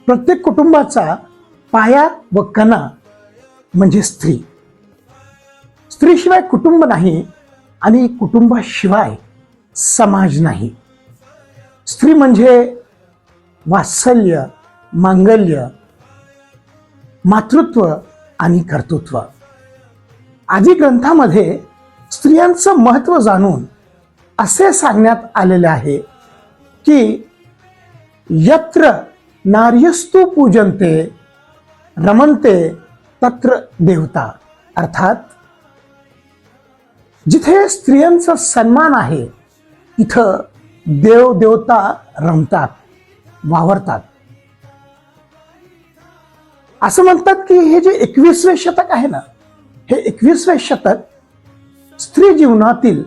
प्रत्येक कुटुंबाचा पाया व कणा म्हणजे स्त्री. स्त्रीशिवाय कुटुंब नाही आणि कुटुंबाशिवाय समाज नाही. स्त्री म्हणजे वात्सल्य, मांगल्य, मातृत्व आणि कर्तृत्व. आदी ग्रंथामध्ये स्त्रियांचं महत्त्व जाणून असे सांगण्यात आलेले आहे की यत्र नार्यस्तु पूजन्ते रमन्ते तत्र देवता. अर्थात जिथे स्त्रियांचा सन्मान आहे तिथं देव देवता रमतात, वावरतात. असं म्हणतात की हे जे 21वे शतक आहे ना, हे 21वे शतक स्त्री जीवनातील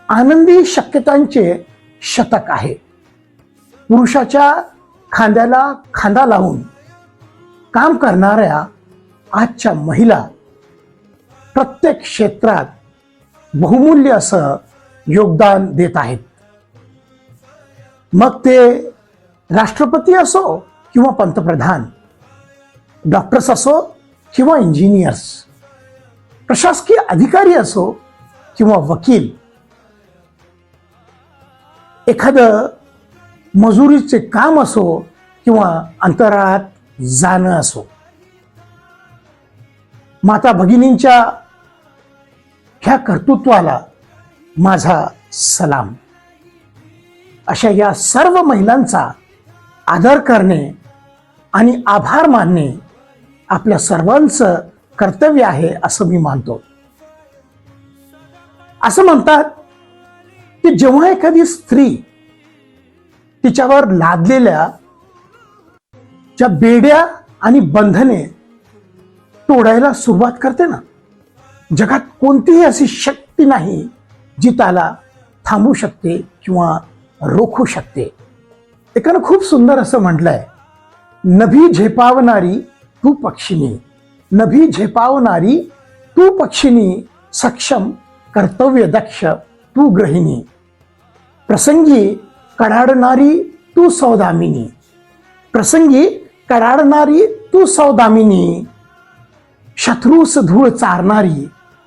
आनंदी शक्यतांचे शतक आहे. पुरुषाच्या खांद्याला खांदा लावून काम करणाऱ्या आजच्या महिला प्रत्येक क्षेत्रात बहुमूल्य असं योगदान देत आहेत. मग ते राष्ट्रपती असो किंवा पंतप्रधान, डॉक्टर्स असो किंवा इंजिनियर्स, प्रशासकीय अधिकारी असो किंवा वकील, एखादं मजुरीचे काम असो किंवा अंतराळात जाणं असो. माता भगिनींच्या ह्या कर्तृत्वाला माझा सलाम. अशा या सर्व महिलांचा आदर करणे आणि आभार मानणे आपल्या सर्वांचं कर्तव्य आहे असं मी मानतो. असं म्हणतात की जेव्हा एखादी स्त्री तिच्यावर लादलेल्या ज्या बेड्या आणि बंधने तोडायला सुरुवात करते ना, जगात कोणतीही अशी शक्ती नाही जी त्याला थांबू शकते किंवा रोखू शकते. एकानं खूप सुंदर असं म्हटलंय, नभी झेपावणारी तू पक्षिणी, नभी झेपावणारी तू पक्षिणी, सक्षम कर्तव्य दक्ष तू गृहिणी, प्रसंगी कडाडणारी तू सौदामिनी, प्रसंगी कडाडणारी तू सौदामिनी, शत्रूस धूळ चारणारी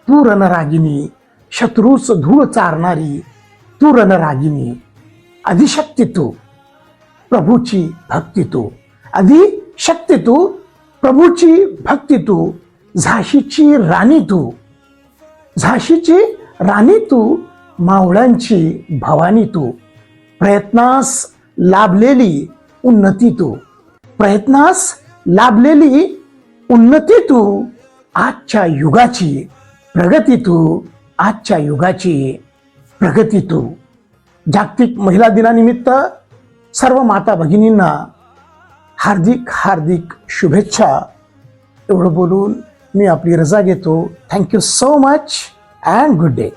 तू रणरागिनी, शत्रूस धूळ चारणारी तू रणरागिनी, अधिशक्ती तू प्रभूची भक्ती तू, अधिशक्ती तू प्रभूची भक्ती तू, झाशीची राणी तू, झाशीची राणी तू, मावळ्यांची भवानी तू, प्रयत्नास लाभलेली उन्नती तू, प्रयत्नास लाभलेली उन्नती तू, आजच्या युगाची प्रगती तू, आजच्या युगाची प्रगती तू. जागतिक महिला दिनानिमित्त सर्व माता भगिनींना हार्दिक हार्दिक शुभेच्छा. एवढं बोलून मी आपली रजा घेतो. Thank you so much and good day.